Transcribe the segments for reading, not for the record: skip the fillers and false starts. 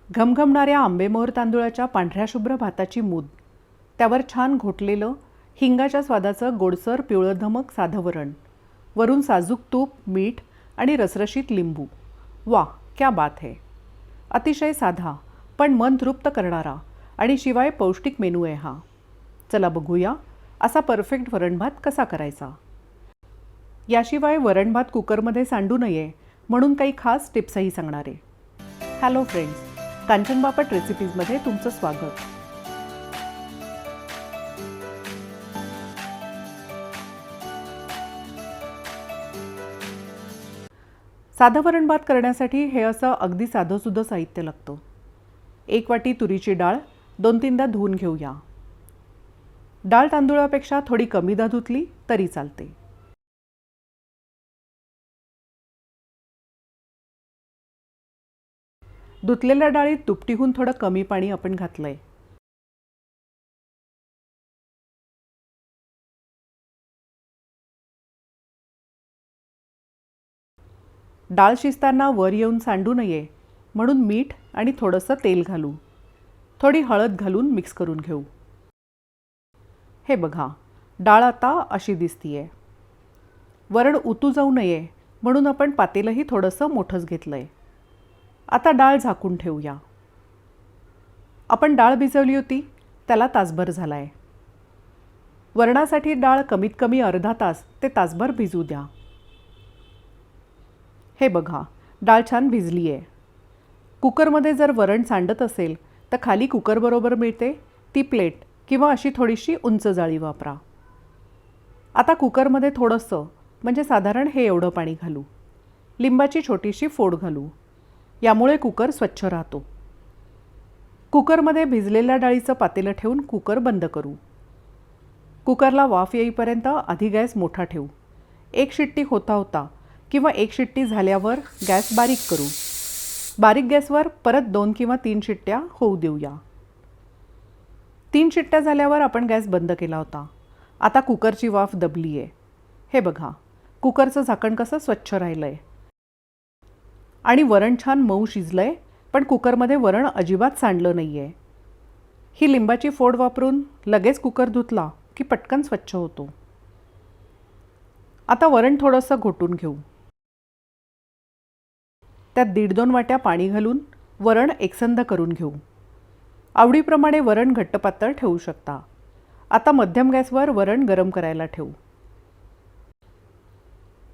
घमघमणाऱ्या आंबेमोहर तांदूळाच्या पांढऱ्या शुभ्र भाताची मूद, त्यावर छान घोटलेलं हिंगाच्या स्वादाचं गोडसर पिवळं धमक साधं वरण, वरून साजूक तूप, मीठ आणि रसरशीत लिंबू. वाह, क्या बात है. अतिशय साधा पण मन तृप्त करणारा आणि शिवाय पौष्टिक मेनू आहे हा. चला बघूया असा परफेक्ट वरणभात कसा करायचा. याशिवाय वरणभात कुकरमध्ये सांडू नये म्हणून काही खास टिप्सही सांगणार आहे. हॅलो फ्रेंड्स, कांचन बापट रेसिपीजमध्ये तुमचं स्वागत. साधं वरण भात करण्यासाठी हे असं अगदी साधंसुधं साहित्य लागतं. 1 वाटी तुरीची डाळ 2-3दा धुवून घेऊया. डाळ तांदूळापेक्षा थोडी कमीदा धुतली तरी चालते. धुतलेल्या डाळीत दुपटीहून थोडं कमी पाणी आपण घातलंय. डाळ शिजताना वर येऊन सांडू नये म्हणून मीठ आणि थोडंसं तेल घालू. थोडी हळद घालून मिक्स करून घेऊ. हे बघा, डाळ आता अशी दिसतीये. वरण उतू जाऊ नये म्हणून आपण पातेलंही थोडंसं मोठंच घेतलंय. आता डाळ झाकून ठेवूया. आपण डाळ भिजवली होती त्याला तासभर झालाय. वरणासाठी डाळ कमीत कमी अर्धा तास ते तासभर भिजू द्या. हे बघा, डाळ छान भिजली आहे. कुकरमध्ये जर वरण सांडत असेल तर खाली कुकरबरोबर मिळते ती प्लेट किंवा अशी थोडीशी उंच जाळी वापरा. आता कुकरमध्ये थोडंसं म्हणजे साधारण हे एवढं पाणी घालू. लिंबाची छोटीशी फोड घालू. यामुळे कुकर स्वच्छ राहतो. कुकरमध्ये भिजलेल्या डाळीचं पातेलं ठेवून कुकर बंद करू. कुकरला वाफ येईपर्यंत आधी गॅस मोठा ठेवू. 1 शिट्टी होता होता किंवा 1 शिट्टी झाल्यावर गॅस बारीक करू. बारीक गॅसवर परत 2 किंवा 3 शिट्ट्या होऊ देऊया. 3 शिट्ट्या झाल्यावर आपण गॅस बंद केला होता. आता कुकरची वाफ दबली आहे. हे बघा, कुकरचं झाकण कसं स्वच्छ राहिलं आहे आणि वरण छान मऊ शिजलंय, पण कुकरमध्ये वरण अजिबात सांडलं नाही आहे. ही लिंबाची फोड वापरून लगेच कुकर धुतला की पटकन स्वच्छ होतो. आता वरण थोडंसं घोटून घेऊ. त्यात 1.5-2 वाट्या पाणी घालून वरण एकसंध करून घेऊ. आवडीप्रमाणे वरण घट्ट पातळ ठेवू शकता. आता मध्यम गॅसवर वरण गरम करायला ठेवू.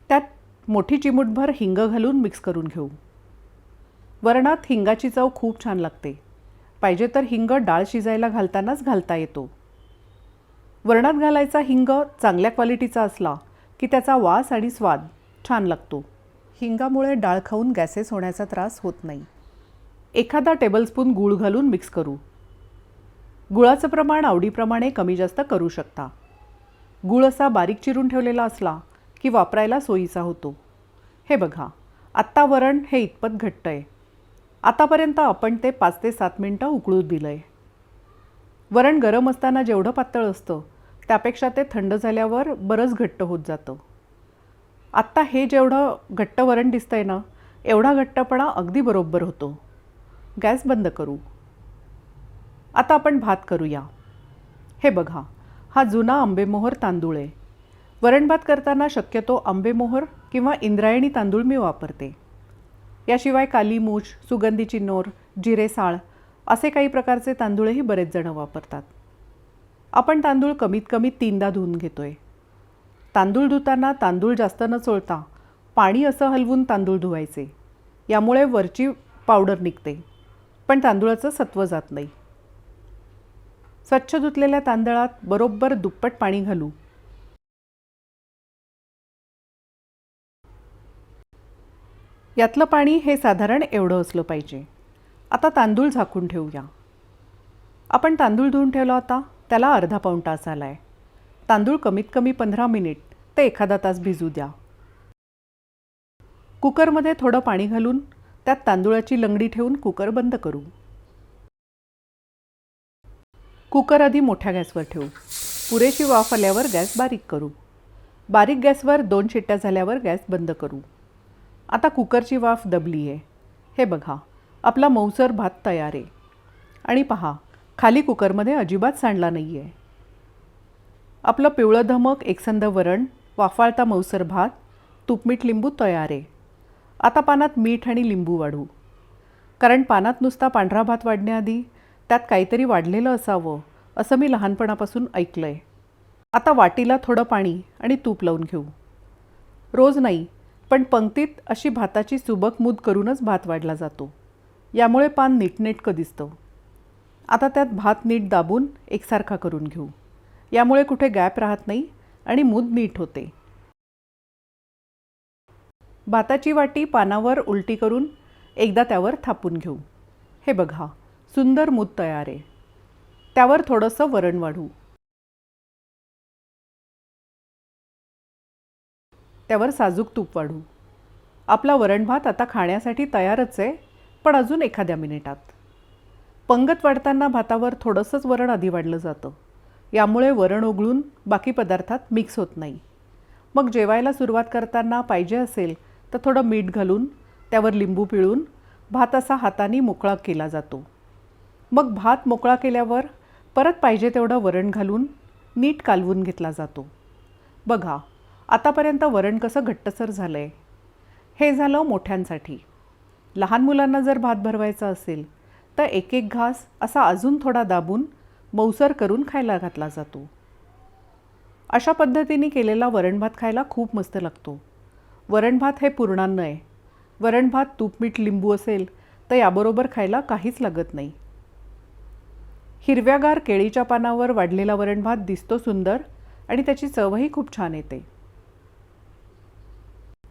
त्यात मोठी चिमूटभर हिंग घालून मिक्स करून घेऊ. वरणात हिंगाची चव खूप छान लागते. पाहिजे तर हिंग डाळ शिजायला घालतानाच घालता येतो. वरणात घालायचा हिंग चांगल्या क्वालिटीचा असला की त्याचा वास आणि स्वाद छान लागतो. हिंगामुळे डाळ खाऊन गॅसेस होण्याचा त्रास होत नाही. एखादा टेबलस्पून गूळ घालून मिक्स करू. गुळाचं प्रमाण आवडीप्रमाणे कमी जास्त करू शकता. गूळ असा बारीक चिरून ठेवलेला असला की वापरायला सोयीचा होतो. हे बघा, आत्ता वरण हे इतपत घट्ट आहे. आतापर्यंत आपण ते 5 ते 7 मिनटं उकळू दिलं आहे. वरण गरम असताना जेवढं पातळ असतं त्यापेक्षा ते थंड झाल्यावर बरंच घट्ट होत जातं. आत्ता हे जेवढं घट्ट वरण दिसतंय ना, एवढा घट्टपणा अगदी बरोबर होतो. गॅस बंद करू. आता आपण भात करूया. हे बघा, हा जुना आंबेमोहर तांदूळ आहे. वरण भात करताना शक्यतो आंबेमोहर किंवा इंद्रायणी तांदूळ मी वापरते. याशिवाय काली मूछ, सुगंधी चिन्नोर, जिरे साळ असे काही प्रकारचे तांदूळही बरेच जण वापरतात. आपण तांदूळ कमीत कमी 3दा धुवून घेतोय. तांदूळ धुताना तांदूळ जास्त न चोळता पाणी असं हलवून तांदूळ धुवायचे. यामुळे वरची पावडर निघते पण तांदूळाचं सत्व जात नाही. स्वच्छ धुतलेल्या तांदळात बरोबर दुप्पट पाणी घालू. यातलं पाणी हे साधारण एवढं असलं पाहिजे. आता तांदूळ झाकून ठेवूया. आपण तांदूळ धुवून ठेवला होता त्याला अर्धा पाऊण तास आलाय. तांदूळ कमीत कमी 15 मिनिट ते एखादा तास भिजू द्या. कुकरमध्ये थोडं पाणी घालून त्यात तांदूळाची लंगडी ठेवून कुकर बंद करू. कुकर आधी मोठ्या गॅसवर ठेवू. पुरेशी वाफ आल्यावर गॅस बारीक करू. बारीक गॅसवर 2 शिट्ट्या झाल्यावर गॅस बंद करू. आता कुकरची वाफ दबली आहे. हे बघा, आपला मऊसर भात तयार आहे. आणि पहा, खाली कुकरमध्ये अजिबात सांडला नाही आहे. आपलं पिवळं धमक एकसंध वरण, वाफाळता मऊसर भात, तूप मीठ लिंबू तयार आहे. आता पानात मीठ आणि लिंबू वाढू, कारण पानात नुसता पांढरा भात वाढण्याआधी त्यात काहीतरी वाढलेलं असावं असं मी लहानपणापासून ऐकलं आहे. आता वाटीला थोडं पाणी आणि तूप लावून घेऊ. रोज नाही, पण पंक्तीत अशी भाताची सुबक मूद करूनच भात वाढला जातो. यामुळे पान नीटनेटकं दिसतं. आता त्यात भात नीट दाबून एकसारखा करून घेऊ. यामुळे कुठे गॅप राहत नाही आणि मूद नीट होते. भाताची वाटी पानावर उलटी करून एकदा त्यावर थापून घेऊ. हे बघा, सुंदर मूद तयार आहे. त्यावर थोडंसं वरण वाढू. त्यावर साजूक तूप वाढू. आपला वरण भात आता खाण्यासाठी तयारच आहे, पण अजून एखाद्या मिनिटात. पंगत वाढताना भातावर थोडंसंच वरण आधी वाढलं जातं. यामुळे वरण ओघळून बाकी पदार्थात मिक्स होत नाही. मग जेवायला सुरुवात करताना पाहिजे असेल तर थोडं मीठ घालून त्यावर लिंबू पिळून भात असा हाताने मोकळा केला जातो. मग भात मोकळा केल्यावर परत पाहिजे तेवढं वरण घालून नीट कालवून घेतला जातो. बघा, आतापर्यंत वरण कसं घट्टसर झालं आहे. हे झालं मोठ्यांसाठी. लहान मुलांना जर भात भरवायचा असेल तर एक एक घास असा अजून थोडा दाबून मऊसर करून खायला घातला जातो. अशा पद्धतीने केलेला वरण भात खायला खूप मस्त लागतो. वरण भात हे पूर्णान्न आहे. वरण भात तूप मीठ लिंबू असेल तर याबरोबर खायला काहीच लागत नाही. हिरव्यागार केळीच्या पानावर वाढलेला वरण भात दिसतो सुंदर आणि त्याची चवही खूप छान येते.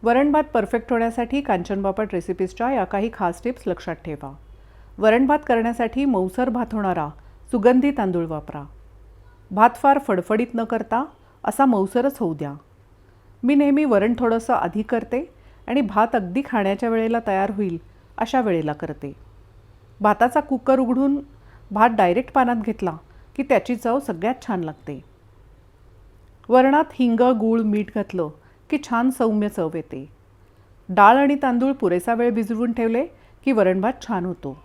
वरण भात परफेक्ट होण्यासाठी कांचन बापट रेसिपीजच्या या काही खास टिप्स लक्षात ठेवा. वरण भात करण्यासाठी मऊसर भात होणारा सुगंधी तांदूळ वापरा. भात फार फडफडीत न करता असा मऊसरच होऊ द्या. मी नेहमी वरण थोडंसं आधी करते आणि भात अगदी खाण्याच्या वेळेला तयार होईल अशा वेळेला करते. भाताचा कुकर उघडून भात डायरेक्ट पानात घेतला की त्याची चव सगळ्यात छान लागते. वरणात हिंग, गूळ, मीठ घातलं की छान सौम्य चव येते. डाळ आणि तांदूळ पुरेसा वेळ भिजवून ठेवले की वरण भात छान होतो.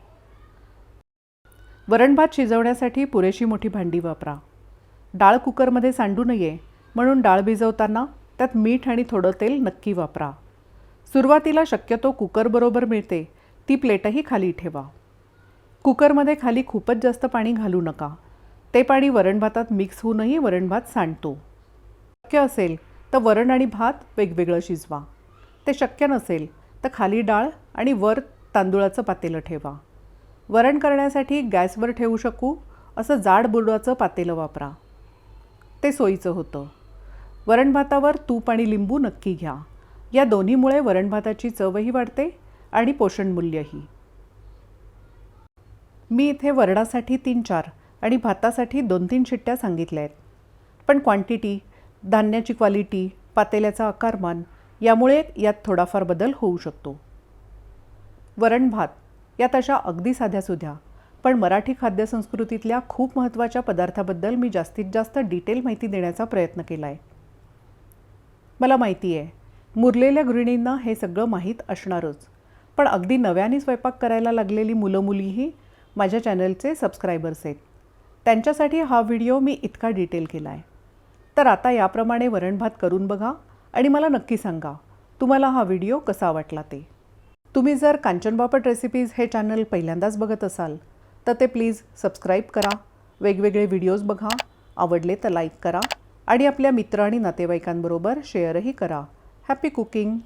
वरण भात शिजवण्यासाठी पुरेशी मोठी भांडी वापरा. डाळ कुकरमध्ये सांडू नये म्हणून डाळ भिजवताना त्यात मीठ आणि थोडं तेल नक्की वापरा. सुरुवातीला शक्यतो कुकरबरोबर मिळते ती प्लेटही खाली ठेवा. कुकरमध्ये खाली खूपच जास्त पाणी घालू नका. ते पाणी वरण भातात मिक्स होऊनही वरण भात सांडतो. शक्य असेल तर वरण आणि भात वेगवेगळं शिजवा. ते शक्य नसेल तर खाली डाळ आणि वर तांदूळाचं पातेलं ठेवा. वरण करण्यासाठी गॅसवर ठेवू शकू असं जाड बुडाचं पातेलं वापरा. ते सोयीचं होतं. वरण भातावर तूप आणि लिंबू नक्की घ्या. या दोन्हीमुळे वरण भाताची चवही वाढते आणि पोषणमूल्यही. मी इथे वरणासाठी 3-4 आणि भातासाठी 2-3 शिट्ट्या सांगितल्या आहेत. पण क्वांटिटी, धान्याची क्वालिटी, पातेल्याचा आकारमान यामुळे यात थोडाफार बदल होऊ शकतो. वरण भात यात अशा अगदी साध्यासुध्या पण मराठी खाद्यसंस्कृतीतल्या खूप महत्त्वाच्या पदार्थाबद्दल मी जास्तीत जास्त डिटेल माहिती देण्याचा प्रयत्न केला आहे. मला माहिती आहे मुरलेल्या गृहिणींना हे सगळं माहीत असणारच, पण अगदी नव्याने स्वयंपाक करायला लागलेली मुलं मुलीही माझ्या चॅनलचे सबस्क्रायबर्स आहेत. त्यांच्यासाठी हा व्हिडिओ मी इतका डिटेल केला आहे. तर आता याप्रमाणे वरण भात करून बघा आणि मला नक्की सांगा तुम्हाला हा व्हिडिओ कसा वाटला ते. तुम्ही जर कांचन बापट रेसिपीज हे चॅनल पहिल्यांदाच बघत असाल तर ते प्लीज सबस्क्राईब करा. वेगवेगळे व्हिडिओज बघा. आवडले तर लाईक करा आणि आपल्या मित्र आणि नातेवाईकांबरोबर शेअरही करा. Happy cooking.